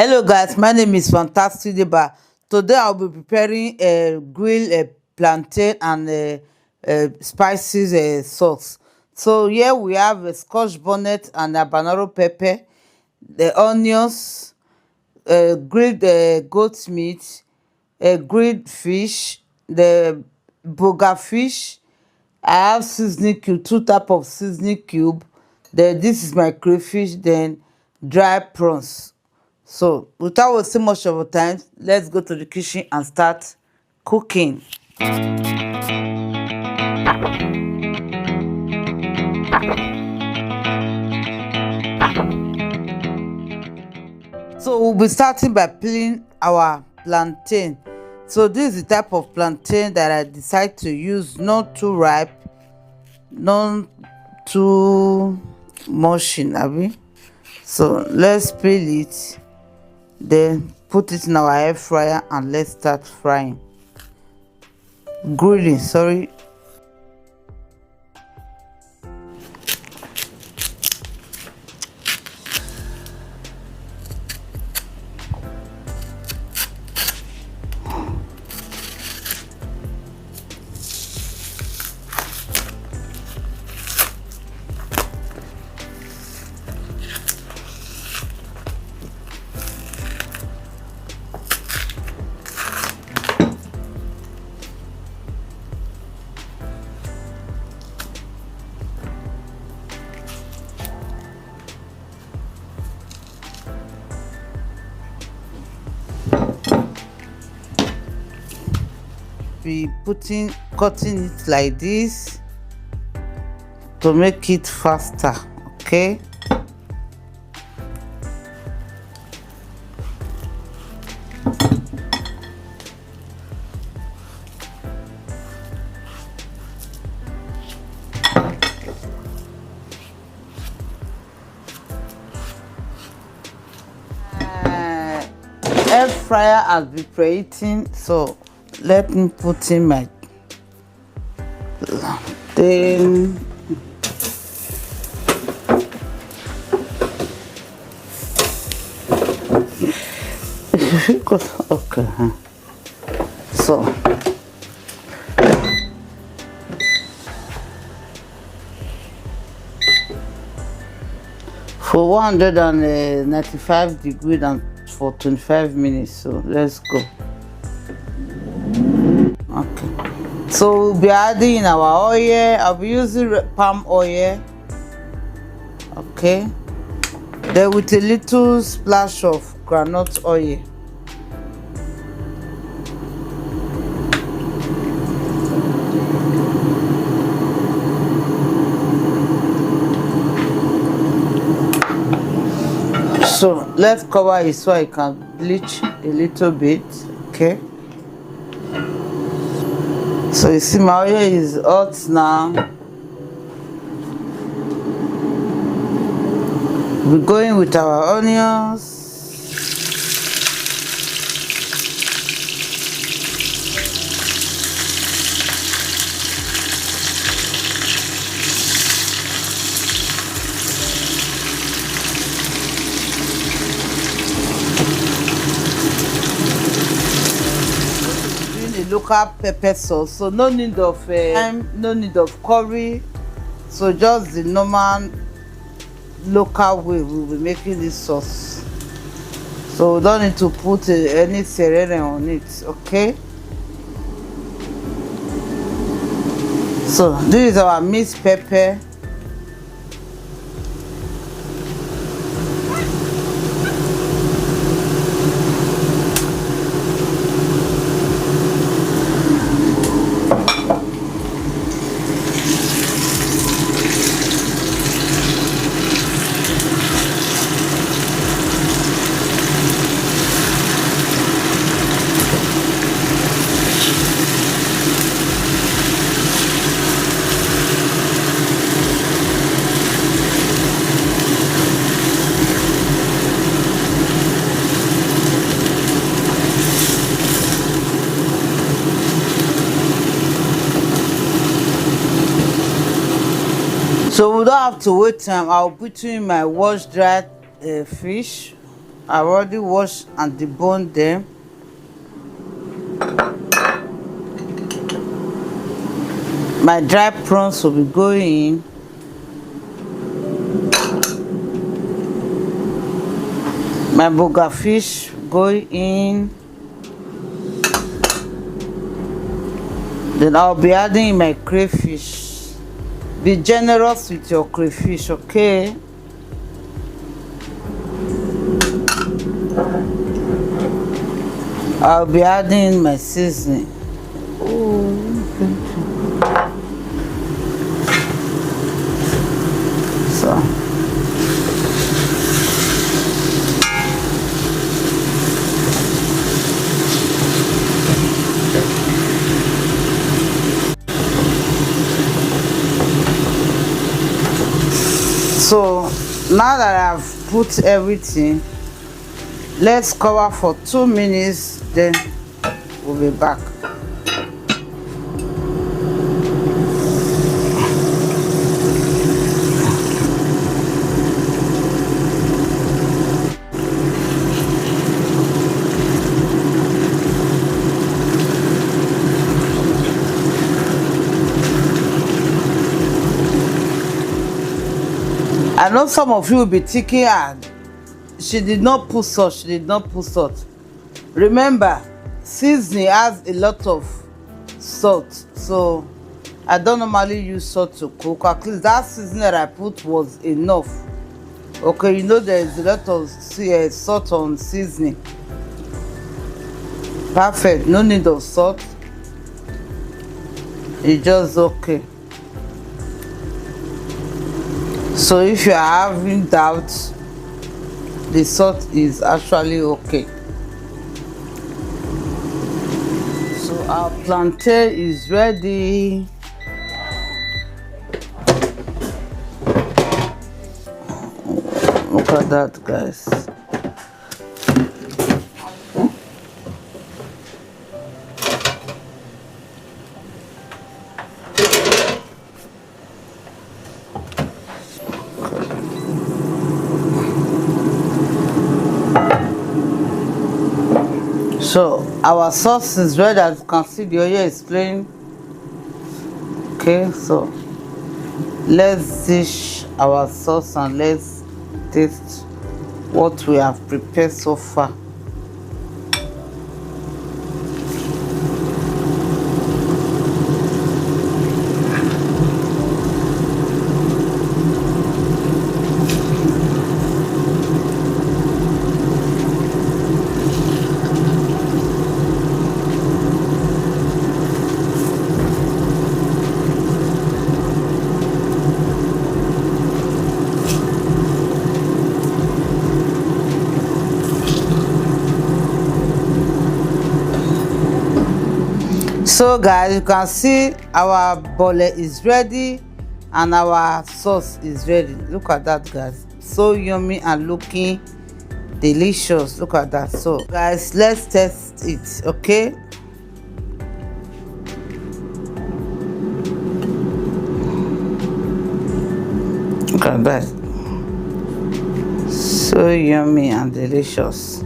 Hello guys, my name is Fantastic Deba. Today I'll be preparing a grilled plantain and spices sauce. So here we have a scotch bonnet and a habanero pepper, the onions, grilled goat meat, grilled fish, the boga fish. I have seasoning cube, two type of seasoning cube. Then this is my crayfish, then dry prawns. So without wasting much of our time, let's go to the kitchen and start cooking. So we'll be starting by peeling our plantain. So this is the type of plantain that I decide to use, not too ripe, not too mushy, abi. So let's peel it, then put it in our air fryer and let's start frying, grilling, sorry. Be cutting it like this to make it faster, okay. Air fryer has been preheating, so let me put in my thing. Okay, so for 195 degrees and for 25 minutes. So let's go. Okay, so we'll be adding in our oil. I'll be using palm oil, okay, then with a little splash of groundnut oil. So let's cover it so I can bleach a little bit, okay. So you see my oil is hot now. We're going with our onions. Local pepper sauce, so no need of no need of curry, so just the normal local way we will be making this sauce, so we don't need to put any serene on it, okay. So this is our mixed pepper. So we don't have to wait time. I'll put in my wash dried fish I already washed and deboned them. My dry prawns will be going in. My burger fish going in. Then I'll be adding in my crayfish. Be generous with your crayfish, okay? I'll be adding in my seasoning. So now that I've put everything, let's cover for 2 minutes, then we'll be back. I know some of you will be thinking, she did not put salt, she did not put salt. Remember, seasoning has a lot of salt, so I don't normally use salt to cook. At least that seasoning that I put was enough. Okay, you know there is a lot of salt on seasoning. Perfect, no need of salt. It's just okay. So if you are having doubts, the salt is actually okay. So our plantain is ready. Look at that, guys. So our sauce is ready. As you can see, the oil is plain. Okay, so let's dish our sauce and let's taste what we have prepared so far. So guys, you can see our bole is ready and our sauce is ready. Look at that, guys, so yummy and looking delicious. Look at that. So guys, let's test it. Okay, look at that, so yummy and delicious.